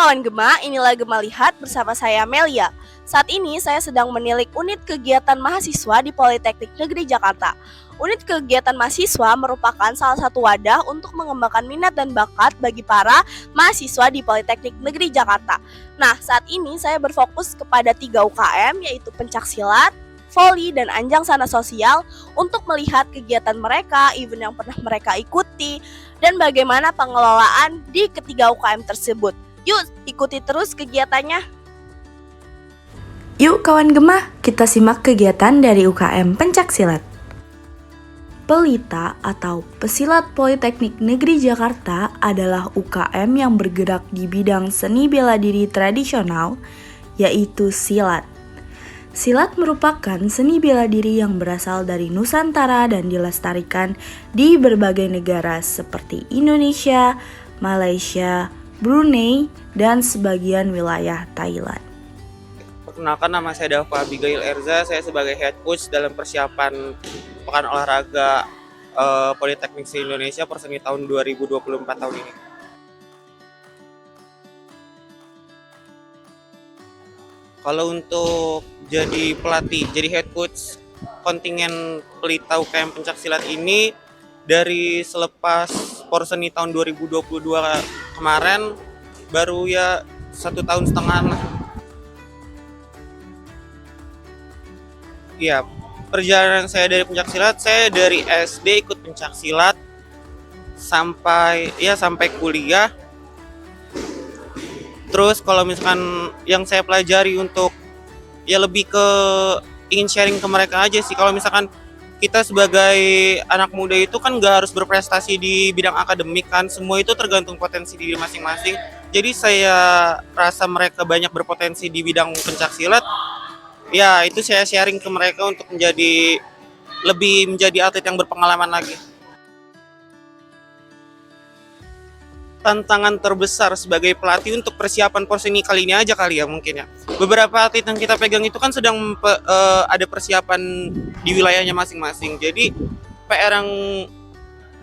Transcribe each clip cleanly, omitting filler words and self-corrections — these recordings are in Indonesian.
kawan Gema, inilah Gema Lihat bersama saya Melia. Saat ini saya sedang menilik unit kegiatan mahasiswa di Politeknik Negeri Jakarta. Unit kegiatan mahasiswa merupakan salah satu wadah untuk mengembangkan minat dan bakat bagi para mahasiswa di Politeknik Negeri Jakarta. Nah, saat ini saya berfokus kepada 3 UKM, yaitu pencaksilat, voli, dan anjang sana sosial untuk melihat kegiatan mereka, event yang pernah mereka ikuti, dan bagaimana pengelolaan di ketiga UKM tersebut. Yuk, ikuti terus kegiatannya. Yuk kawan Gema, kita simak kegiatan dari UKM Pencaksilat. Pelita atau Pesilat Politeknik Negeri Jakarta adalah UKM yang bergerak di bidang seni bela diri tradisional, yaitu silat. Silat merupakan seni bela diri yang berasal dari Nusantara dan dilestarikan di berbagai negara seperti Indonesia, Malaysia, Brunei, dan sebagian wilayah Thailand. Perkenalkan, nama saya Dava Abigail Erza, saya sebagai head coach dalam persiapan Pekan Olahraga Politeknik se-Indonesia Perseni tahun 2024 tahun ini. Kalau untuk jadi pelatih, jadi head coach kontingen Pelita UKM Pencaksilat ini dari selepas Porseni tahun 2022 kemarin baru ya 1,5 tahun lah. Iya, perjalanan saya dari pencaksilat, saya dari SD ikut pencaksilat sampai kuliah. Terus kalau misalkan yang saya pelajari untuk ya lebih ke ingin sharing ke mereka aja sih. Kalau misalkan kita sebagai anak muda itu kan nggak harus berprestasi di bidang akademik kan, semua itu tergantung potensi diri masing-masing. Jadi saya rasa mereka banyak berpotensi di bidang pencaksilat, ya itu saya sharing ke mereka untuk menjadi atlet yang berpengalaman lagi. Tantangan terbesar sebagai pelatih untuk persiapan Porseni kali ini aja kali ya mungkin ya. Beberapa atlet yang kita pegang itu kan sedang ada persiapan di wilayahnya masing-masing. Jadi PR yang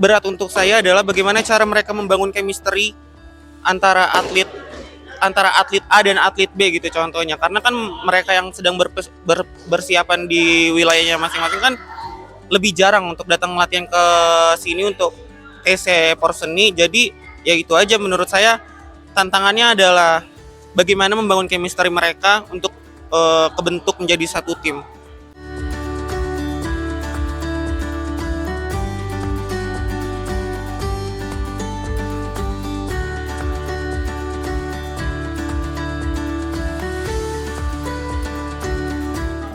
berat untuk saya adalah bagaimana cara mereka membangun chemistry antara atlet A dan atlet B gitu contohnya. Karena kan mereka yang sedang bersiapan di wilayahnya masing-masing kan lebih jarang untuk datang latihan ke sini untuk TC Porseni. Jadi ya itu aja menurut saya tantangannya adalah bagaimana membangun chemistry mereka untuk kebentuk menjadi satu tim.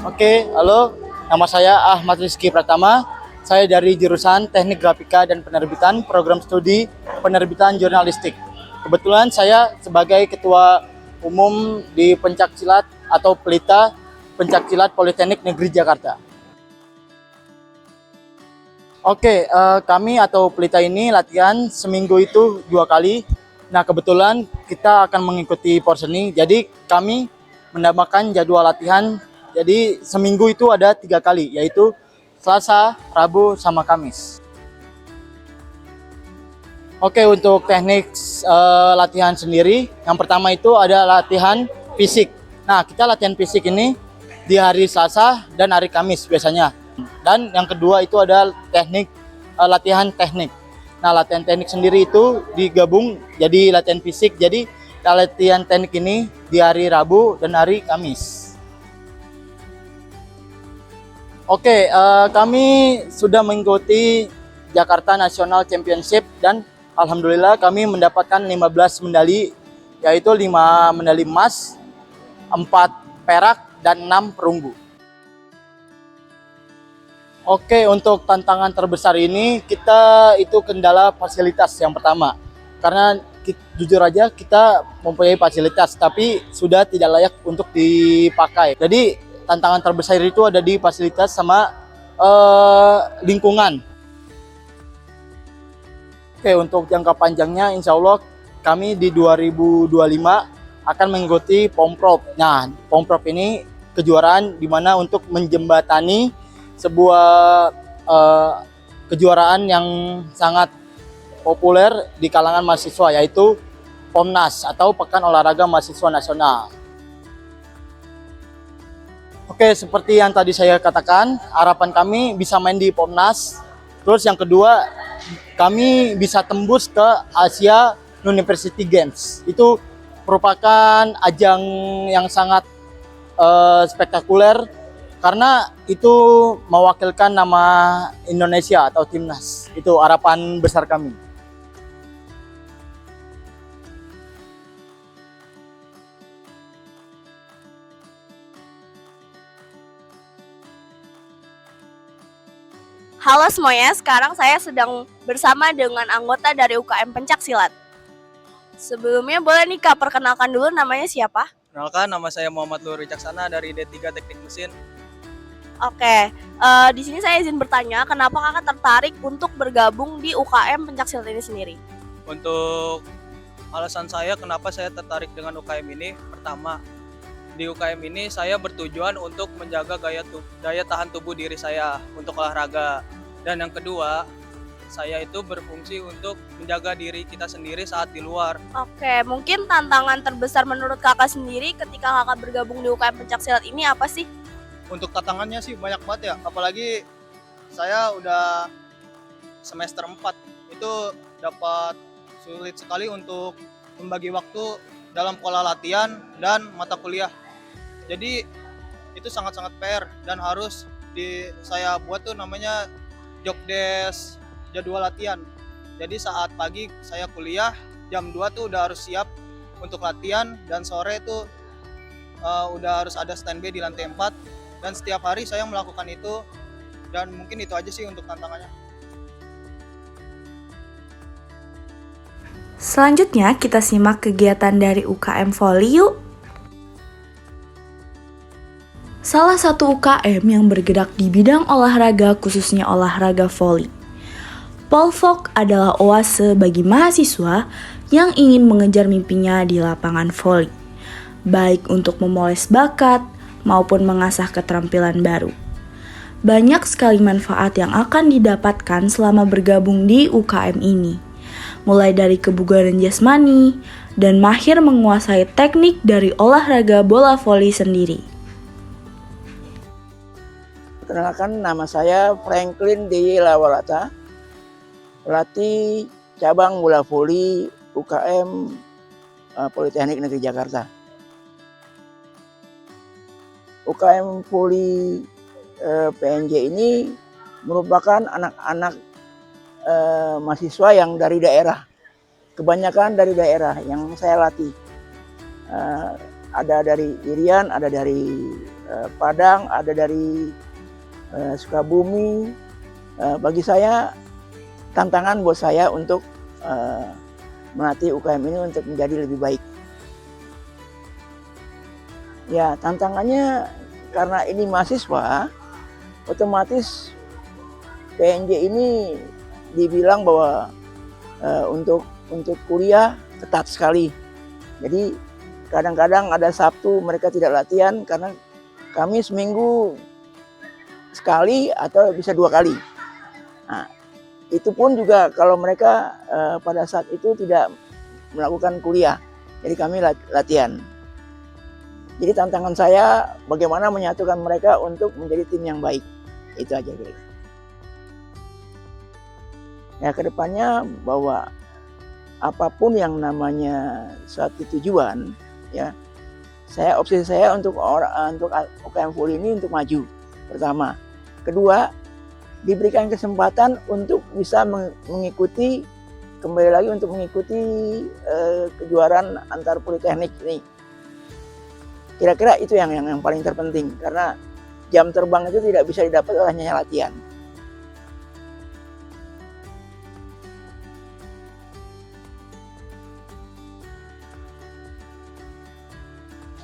Oke, halo. Nama saya Ahmad Rizky Pratama. Saya dari jurusan Teknik Grafika dan Penerbitan, Program Studi Penerbitan Jurnalistik. Kebetulan saya sebagai Ketua Umum di Pencaksilat atau Pelita Pencaksilat Politeknik Negeri Jakarta. Oke, kami atau Pelita ini latihan seminggu itu 2 kali. Nah, kebetulan kita akan mengikuti Porseni, jadi kami menambahkan jadwal latihan. Jadi seminggu itu ada 3 kali, yaitu Selasa, Rabu, sama Kamis. Oke, untuk teknik latihan sendiri, yang pertama itu ada latihan fisik. Nah, kita latihan fisik ini di hari Selasa dan hari Kamis biasanya. Dan yang kedua itu ada latihan teknik. Nah, latihan teknik sendiri itu digabung jadi latihan fisik. Jadi latihan teknik ini di hari Rabu dan hari Kamis. Oke, kami sudah mengikuti Jakarta National Championship dan alhamdulillah kami mendapatkan 15 medali, yaitu 5 medali emas, 4 perak, dan 6 perunggu. Oke, untuk tantangan terbesar ini kita itu kendala fasilitas yang pertama. Karena jujur aja kita mempunyai fasilitas tapi sudah tidak layak untuk dipakai. Jadi tantangan terbesar itu ada di fasilitas sama lingkungan. Oke, untuk jangka panjangnya insya Allah kami di 2025 akan mengikuti Pomprov. Nah, Pomprov ini kejuaraan di mana untuk menjembatani sebuah kejuaraan yang sangat populer di kalangan mahasiswa, yaitu POMNAS atau Pekan Olahraga Mahasiswa Nasional. Oke, seperti yang tadi saya katakan, harapan kami bisa main di POMNAS. Terus yang kedua, kami bisa tembus ke Asia University Games. Itu merupakan ajang yang sangat spektakuler karena itu mewakilkan nama Indonesia atau timnas. Itu harapan besar kami. Halo semuanya, sekarang saya sedang bersama dengan anggota dari UKM Pencaksilat. Sebelumnya boleh nih Kak, perkenalkan dulu namanya siapa? Kenalkan, nama saya Muhammad Luhur Wicaksana dari D3 Teknik Mesin. Oke, di sini saya izin bertanya, kenapa Kakak tertarik untuk bergabung di UKM Pencaksilat ini sendiri? Untuk alasan saya kenapa saya tertarik dengan UKM ini, pertama, di UKM ini saya bertujuan untuk menjaga daya tahan tubuh diri saya untuk olahraga. Dan yang kedua, saya itu berfungsi untuk menjaga diri kita sendiri saat di luar. Oke, mungkin tantangan terbesar menurut Kakak sendiri ketika Kakak bergabung di UKM Pencaksilat ini apa sih? Untuk tantangannya sih banyak banget ya, apalagi saya udah semester 4, itu dapat sulit sekali untuk membagi waktu dalam pola latihan dan mata kuliah. Jadi itu sangat-sangat PR dan harus saya buat tuh namanya job desk jadwal latihan. Jadi saat pagi saya kuliah jam 2 tuh udah harus siap untuk latihan, dan sore tuh udah harus ada standby di lantai 4, dan setiap hari saya melakukan itu, dan mungkin itu aja sih untuk tantangannya. Selanjutnya kita simak kegiatan dari UKM Voli yuk. Salah satu UKM yang bergerak di bidang olahraga khususnya olahraga voli. Polvok adalah oase bagi mahasiswa yang ingin mengejar mimpinya di lapangan voli, baik untuk memoles bakat maupun mengasah keterampilan baru. Banyak sekali manfaat yang akan didapatkan selama bergabung di UKM ini, mulai dari kebugaran jasmani dan mahir menguasai teknik dari olahraga bola voli sendiri. Perkenalkan, nama saya Franklin D. Lawalata, pelatih cabang bola voli UKM Politeknik Negeri Jakarta. UKM Voli PNJ ini merupakan anak-anak mahasiswa yang dari daerah, kebanyakan dari daerah yang saya latih. Ada dari Irian, ada dari Padang, ada dari Sukabumi. Bagi saya tantangan buat saya untuk melatih UKM ini untuk menjadi lebih baik. Ya, tantangannya karena ini mahasiswa, otomatis PNJ ini dibilang bahwa untuk kuliah ketat sekali. Jadi kadang-kadang ada Sabtu mereka tidak latihan karena kami seminggu sekali atau bisa 2 kali. Nah, itu pun juga kalau mereka pada saat itu tidak melakukan kuliah, jadi kami latihan. Jadi tantangan saya bagaimana menyatukan mereka untuk menjadi tim yang baik. Itu aja kira-kira. Ya, kedepannya bahwa apapun yang namanya suatu tujuan, ya, opsi saya untuk UKM Voli ini untuk maju. Pertama, kedua, diberikan kesempatan untuk bisa mengikuti, kembali lagi untuk mengikuti kejuaraan antar politeknik ini. Kira-kira itu yang paling terpenting, karena jam terbang itu tidak bisa didapat oleh hanya latihan.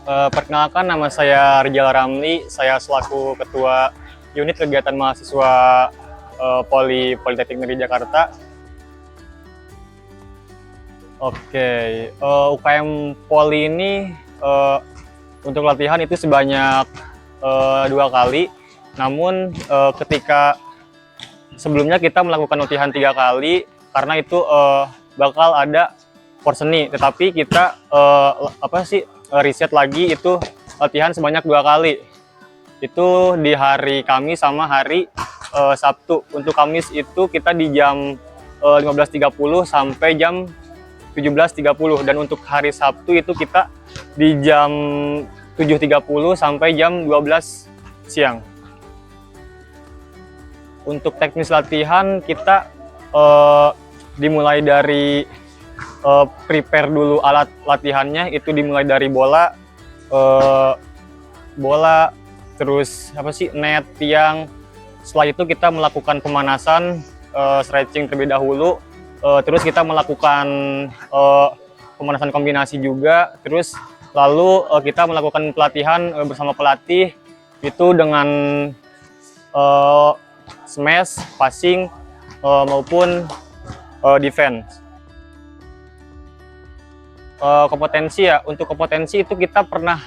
Perkenalkan, nama saya Rijal Ramli, saya selaku Ketua Unit Kegiatan Mahasiswa Politeknik Negeri Jakarta. Oke, UKM Poli ini untuk latihan itu sebanyak 2 kali. Namun ketika sebelumnya kita melakukan latihan 3 kali, karena itu bakal ada porseni, tetapi kita riset lagi itu latihan sebanyak 2 kali. Itu di hari Kamis sama hari Sabtu. Untuk Kamis itu kita di jam 15.30 sampai jam 17.30, dan untuk hari Sabtu itu kita di jam 7.30 sampai jam 12 siang. Untuk teknis latihan kita dimulai dari prepare dulu alat latihannya, itu dimulai dari bola, terus net, tiang. Setelah itu kita melakukan pemanasan, stretching terlebih dahulu, terus kita melakukan pemanasan kombinasi juga, terus lalu kita melakukan pelatihan bersama pelatih itu dengan smash, passing maupun defense. Kompetensi ya, untuk kompetensi itu kita pernah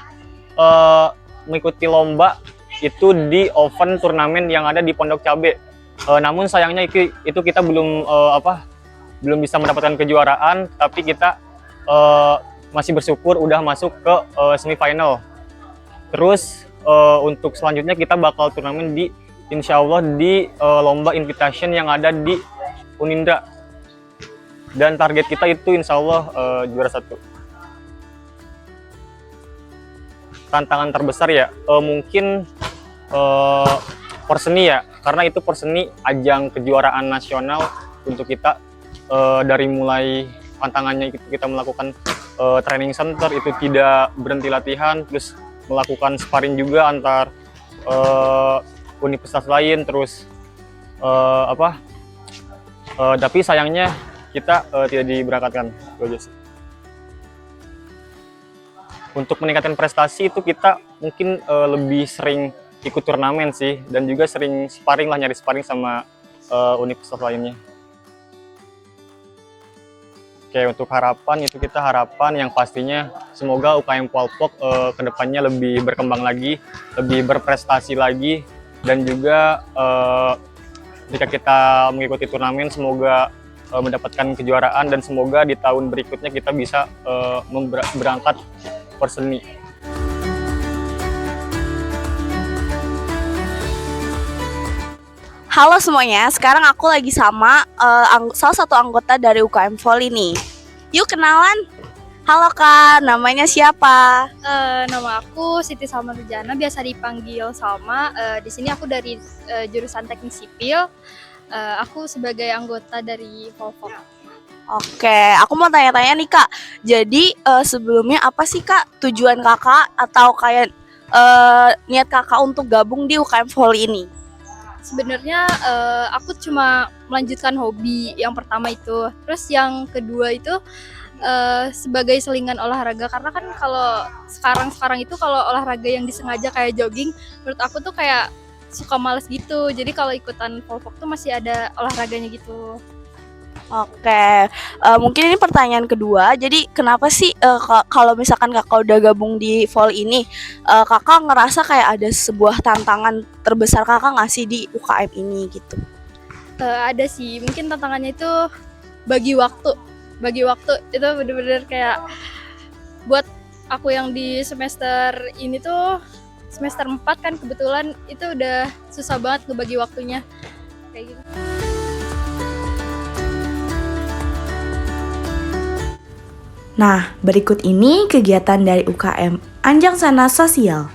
mengikuti lomba itu di oven turnamen yang ada di Pondok Cabe. Namun sayangnya itu kita belum bisa mendapatkan kejuaraan, tapi kita masih bersyukur udah masuk ke semifinal. Terus untuk selanjutnya kita bakal turnamen insya Allah di lomba invitation yang ada di Unindra, dan target kita itu insya Allah juara 1. Tantangan terbesar ya mungkin porseni ya, karena itu porseni ajang kejuaraan nasional untuk kita. Dari mulai tantangannya itu kita melakukan training center, itu tidak berhenti latihan, terus melakukan sparring juga antar universitas lain, terus tapi sayangnya kita tidak diberangkatkan. Itu aja sih. Untuk meningkatkan prestasi itu kita mungkin lebih sering ikut turnamen sih, dan juga sering sparring lah, nyari sparring sama universitas lainnya. Oke, untuk harapan itu kita harapan yang pastinya semoga UKM Polpok kedepannya lebih berkembang lagi, lebih berprestasi lagi, dan juga jika kita mengikuti turnamen semoga mendapatkan kejuaraan, dan semoga di tahun berikutnya kita bisa berangkat porseni. Halo semuanya, sekarang aku lagi sama salah satu anggota dari UKM Volley nih. Yuk kenalan. Halo Kak, namanya siapa? Nama aku Siti Salma Rujana, biasa dipanggil Salma. Di sini aku dari jurusan Teknik Sipil. Aku sebagai anggota dari Polpok. Oke, aku mau tanya-tanya nih Kak. Jadi sebelumnya apa sih Kak tujuan Kakak atau kayak niat Kakak untuk gabung di UKM Volley ini? Sebenarnya aku cuma melanjutkan hobi yang pertama itu. Terus yang kedua itu sebagai selingan olahraga, karena kan kalau sekarang itu kalau olahraga yang disengaja kayak jogging, menurut aku tuh kayak suka males gitu. Jadi kalau ikutan Polpok tuh masih ada olahraganya gitu. Oke, mungkin ini pertanyaan kedua. Jadi kenapa sih kalau misalkan Kakak udah gabung di Volley ini, Kakak ngerasa kayak ada sebuah tantangan terbesar Kakak nggak sih di UKM ini gitu? Ada sih, mungkin tantangannya itu bagi waktu itu bener-bener kayak buat aku yang di semester ini tuh semester 4 kan kebetulan itu udah susah banget ngebagi waktunya kayak gitu. Nah, berikut ini kegiatan dari UKM Anjang Sana Sosial.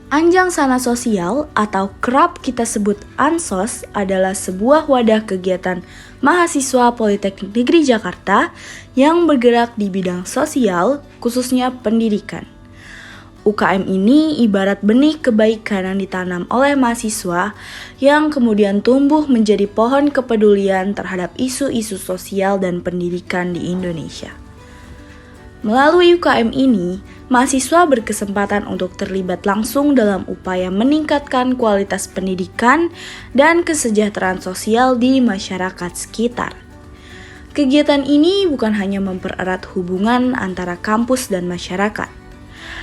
Anjang Sana Sosial atau kerap kita sebut Ansos adalah sebuah wadah kegiatan mahasiswa Politeknik Negeri Jakarta yang bergerak di bidang sosial, khususnya pendidikan. UKM ini ibarat benih kebaikan yang ditanam oleh mahasiswa yang kemudian tumbuh menjadi pohon kepedulian terhadap isu-isu sosial dan pendidikan di Indonesia. Melalui UKM ini, mahasiswa berkesempatan untuk terlibat langsung dalam upaya meningkatkan kualitas pendidikan dan kesejahteraan sosial di masyarakat sekitar. Kegiatan ini bukan hanya mempererat hubungan antara kampus dan masyarakat,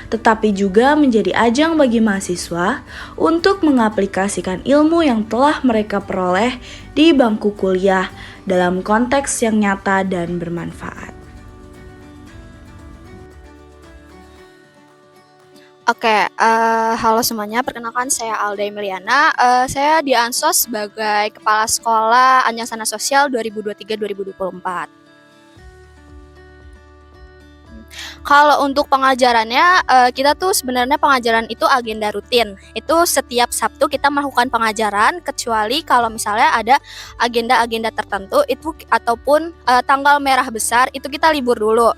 tetapi juga menjadi ajang bagi mahasiswa untuk mengaplikasikan ilmu yang telah mereka peroleh di bangku kuliah dalam konteks yang nyata dan bermanfaat. Oke, halo semuanya. Perkenalkan saya Alda Emiliana. Saya di Ansos sebagai Kepala Sekolah Anjang Sana Sosial 2023-2024. Kalau untuk pengajarannya, kita tuh sebenarnya pengajaran itu agenda rutin. Itu setiap Sabtu kita melakukan pengajaran, kecuali kalau misalnya ada agenda-agenda tertentu itu ataupun tanggal merah besar itu kita libur dulu.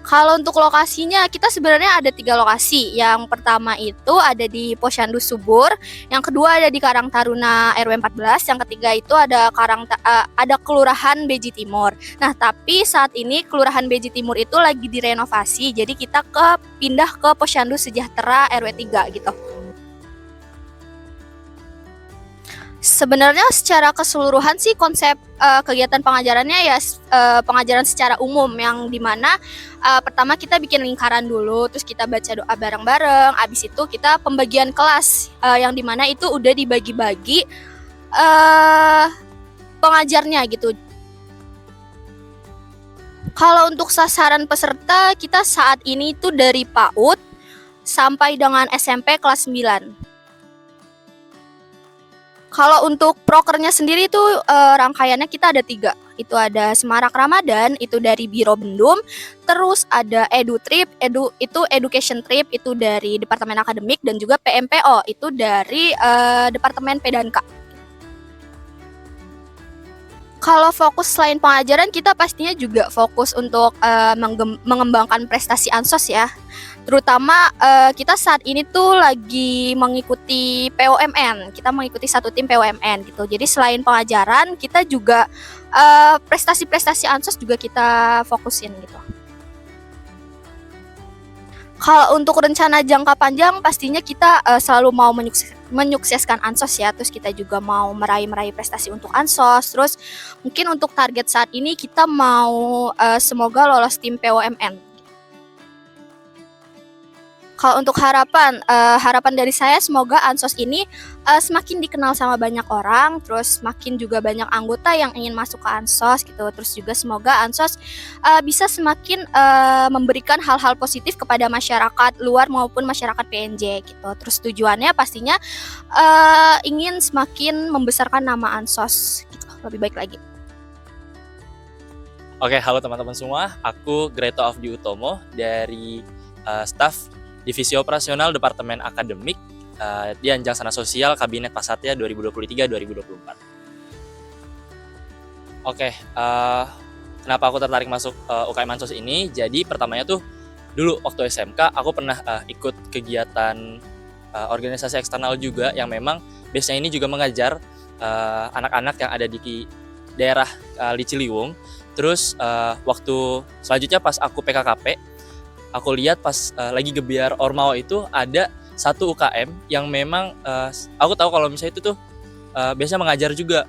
Kalau untuk lokasinya, kita sebenarnya ada 3 lokasi. Yang pertama itu ada di Posyandu Subur, yang kedua ada di Karang Taruna RW 14, yang ketiga itu ada Kelurahan Beji Timur. Nah, tapi saat ini Kelurahan Beji Timur itu lagi direnovasi, jadi kita pindah ke Posyandu Sejahtera RW 3 gitu. Sebenarnya secara keseluruhan sih konsep kegiatan pengajarannya ya pengajaran secara umum yang dimana pertama kita bikin lingkaran dulu, terus kita baca doa bareng-bareng, abis itu kita pembagian kelas yang dimana itu udah dibagi-bagi pengajarnya gitu. Kalau untuk sasaran peserta kita saat ini tuh dari PAUD sampai dengan SMP kelas 9. Kalau untuk prokernya sendiri itu rangkaiannya kita ada 3. Itu ada Semarak Ramadan, itu dari Biro Bendum. Terus ada Edu Trip, itu Education Trip, itu dari Departemen Akademik. Dan juga PMPO, itu dari Departemen Pedanka. Kalau fokus selain pengajaran, kita pastinya juga fokus untuk mengembangkan prestasi Ansos ya. Terutama kita saat ini tuh lagi mengikuti POMN, kita mengikuti satu tim POMN gitu. Jadi selain pengajaran, kita juga prestasi-prestasi Ansos juga kita fokusin gitu. Kalau untuk rencana jangka panjang, pastinya kita selalu mau menyukseskan Ansos ya. Terus kita juga mau meraih prestasi untuk Ansos. Terus mungkin untuk target saat ini kita mau semoga lolos tim POMN. Kalau untuk harapan dari saya semoga Ansos ini semakin dikenal sama banyak orang, terus semakin juga banyak anggota yang ingin masuk ke Ansos gitu. Terus juga semoga Ansos bisa semakin memberikan hal-hal positif kepada masyarakat luar maupun masyarakat PNJ gitu. Terus tujuannya pastinya ingin semakin membesarkan nama Ansos gitu, lebih baik lagi. Oke, halo teman-teman semua. Aku Greto Afdi Utomo dari staf Divisi Operasional Departemen Akademik di Anjang Sana Sosial Kabinet Pasatya 2023-2024. Oke, kenapa aku tertarik masuk UKM Ansos ini? Jadi pertamanya tuh dulu waktu SMK aku pernah ikut kegiatan organisasi eksternal juga yang memang biasanya ini juga mengajar anak-anak yang ada di daerah Kali Ciliwung. Terus waktu selanjutnya pas aku PKKP, aku lihat pas lagi gebiar Ormawa itu ada satu UKM yang memang aku tahu kalau misalnya itu tuh biasanya mengajar juga.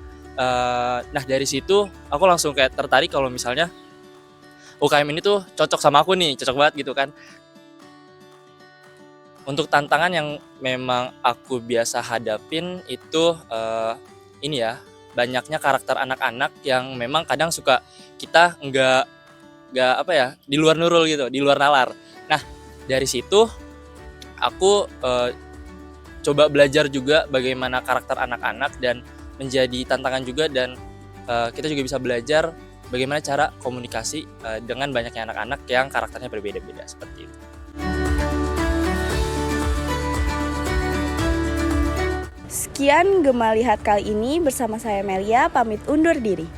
Nah dari situ aku langsung kayak tertarik kalau misalnya UKM ini tuh cocok sama aku nih, cocok banget gitu kan. Untuk tantangan yang memang aku biasa hadapin itu ini ya, banyaknya karakter anak-anak yang memang kadang suka kita nggak apa ya, di luar nurul gitu, di luar nalar. Nah dari situ aku coba belajar juga bagaimana karakter anak-anak dan menjadi tantangan juga, dan kita juga bisa belajar bagaimana cara komunikasi dengan banyaknya anak-anak yang karakternya berbeda-beda seperti itu. Sekian Gema Lihat kali ini, bersama saya Melia pamit undur diri.